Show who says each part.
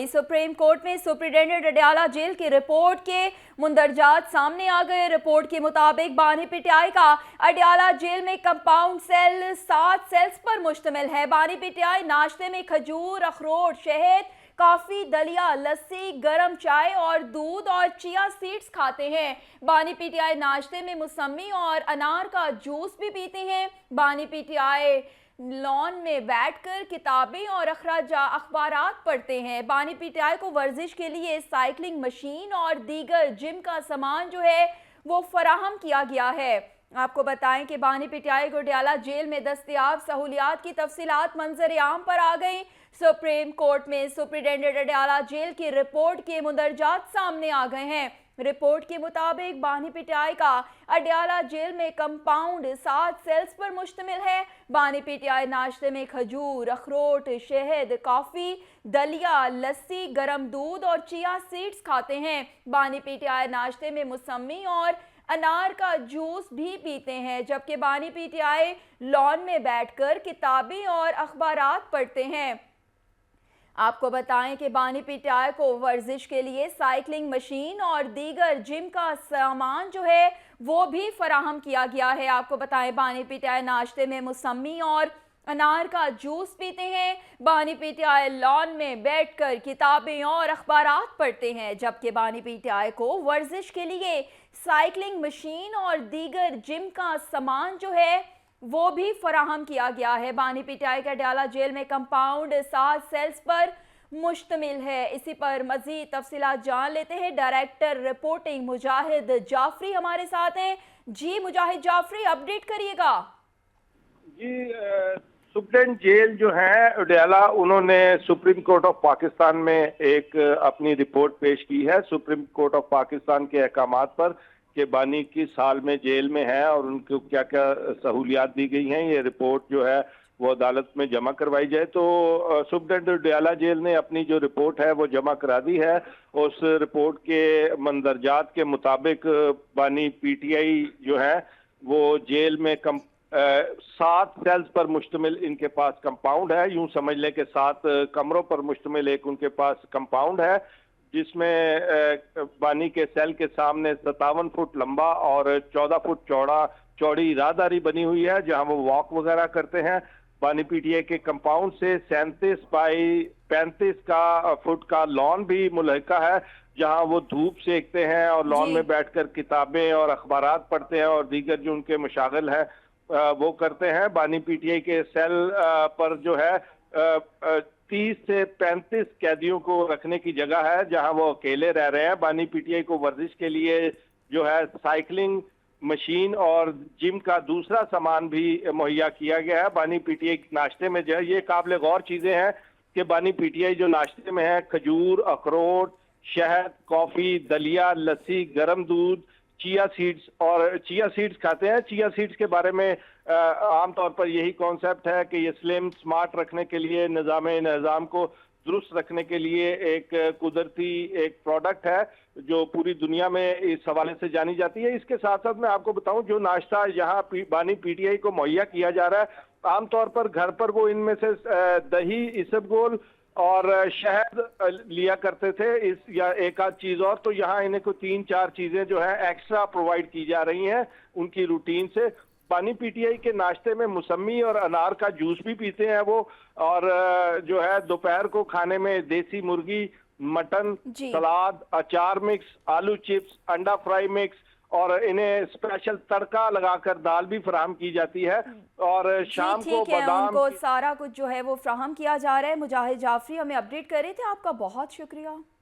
Speaker 1: Supreme court में superintendent Adiala jail की report के मुंदरजात सामने आ गए। रिपोर्ट के मुताबिक बानी पीटीआई का अडयाला जेल में कंपाउंड सेल 7 सेल्स पर मुश्तमिल है। बानी पीटीआई नाश्ते में खजूर, अखरोट, शहद, कॉफी, दलिया, लस्सी, गरम चाय और दूध और चिया सीड्स खाते हैं। बानी पीटीआई नाश्ते में मौसमी और अनार का जूस भी पीते हैं। बानी पीटीआई लॉन में बैठकर किताबें और अखबारात पढ़ते हैं। बानी पीटीआई को वर्जिश के लिए साइकिलिंग मशीन और दीगर जिम का सामान जो है वो फराहम किया गया है। आपको बताएं कि बानी पीटीआई को अडयाला जेल में दस्तयाब सहूलियात की तफसीलात मंजर आम पर आ गई। सुप्रीम कोर्ट में सुप्रिंटेंडेंट अडयाला जेल की रिपोर्ट के मुंदरजात सामने आ गए हैं। रिपोर्ट के मुताबिक बानी पीटीआई का अडयाला जेल में कंपाउंड 7 सेल्स पर मुश्तमिल है। बानी पीटीआई नाश्ते में खजूर, अखरोट, शहद, कॉफी, दलिया, लस्सी, गरम दूध और चिया सीड्स खाते हैं। बानी पीटीआई नाश्ते में मौसमी और अनार का जूस भी पीते हैं, जबकि बानी पीटीआई लॉन में बैठकर किताबें और अखबारात पढ़ते हैं। आपको बताएं कि बानी पीटीआई को वर्जिश के लिए साइकिलिंग मशीन और दीगर जिम का सामान जो है वो भी फराहम किया गया है। आपको बताएं बानी पीटीआई नाश्ते में मौसमी और अनार का जूस पीते हैं। बानी पीटीआई लॉन में बैठकर किताबें और अखबारात पढ़ते हैं, जबकि बानी पीटीआई को वर्जिश के लिए साइकिलिंग मशीन और दीगर जिम का सामान जो है वो भी फराहम किया गया है। बानी पीटीआई के अडयाला जेल में कंपाउंड 7 सेल्स पर मुश्तमिल है। इसी पर मजीद तफसीलात जान लेते हैं। डायरेक्टर रिपोर्टिंग मुजाहिद जाफरी हमारे साथ हैं। जी मुजाहिद जाफरी, अपडेट करिएगा।
Speaker 2: जी, सुप्रीम जेल जो है अडयाला, उन्होंने सुप्रीम कोर्ट ऑफ पाकिस्तान में एक अपनी रिपोर्ट पेश की है सुप्रीम कोर्ट ऑफ पाकिस्तान के अहकामात पर कि बानी किस हाल में जेल में है और उनको क्या क्या सहूलियात दी गई हैं। ये रिपोर्ट जो है वो अदालत में जमा करवाई जाए। तो सुप्रींटेंडेंट अडयाला जेल ने अपनी जो रिपोर्ट है वो जमा करा दी है। उस रिपोर्ट के मंदरजात के मुताबिक बानी पीटीआई जो है वो जेल में 7 सेल्स पर मुश्तमिल इनके पास कंपाउंड है। यूं समझ लें कि 7 कमरों पर मुश्तमिल एक उनके पास कंपाउंड है, जिसमें बानी के सेल के सामने 57 फुट लंबा और 14 फुट चौड़ी राहदारी बनी हुई है, जहां वो वॉक वगैरह करते हैं। बानी पीटीआई के कंपाउंड से 37 बाई 35 फुट का लॉन भी मुल्हका है, जहां वो धूप सेकते हैं और लॉन में बैठकर किताबें और अखबारात पढ़ते हैं और दीगर जो उनके मशागिल हैं वो करते हैं। बानी पीटीआई के सेल पर जो है 30 से 35 कैदियों को रखने की जगह है, जहां वो अकेले रह रहे हैं। बानी पीटीआई को वर्जिश के लिए जो है साइकिलिंग मशीन और जिम का दूसरा सामान भी मुहैया किया गया है। बानी पीटीआई नाश्ते में जो है ये काबिल गौर चीजें हैं कि बानी पीटीआई जो नाश्ते में है खजूर, अखरोट, शहद, कॉफी, दलिया, लस्सी, गरम दूध, चिया सीड्स खाते हैं। चिया सीड्स के बारे में आमतौर पर यही कॉन्सेप्ट है कि ये स्लिम स्मार्ट रखने के लिए, निज़ाम को दुरुस्त रखने के लिए एक कुदरती एक प्रोडक्ट है जो पूरी दुनिया में इस हवाले से जानी जाती है। इसके साथ साथ मैं आपको बताऊं, जो नाश्ता यहाँ बानी पीटीआई को मुहैया किया जा रहा है, आमतौर पर घर पर वो इनमें से दही, इसबगोल और शहद लिया करते थे, इस या एक आध चीज और। तो यहाँ इन्हें को 3-4 चीजें जो है एक्स्ट्रा प्रोवाइड की जा रही हैं उनकी रूटीन से। बानी पीटीआई के नाश्ते में मौसमी और अनार का जूस भी पीते हैं वो, और जो है दोपहर को खाने में देसी मुर्गी, मटन, सलाद, अचार मिक्स, आलू चिप्स, अंडा फ्राई मिक्स और इन्हें स्पेशल तड़का लगाकर दाल भी फराहम की जाती है। और शाम को बादाम,
Speaker 1: उनको सारा कुछ जो है वो फराहम किया जा रहा है। मुजाहिद जाफरी हमें अपडेट कर रहे थे, आपका बहुत शुक्रिया।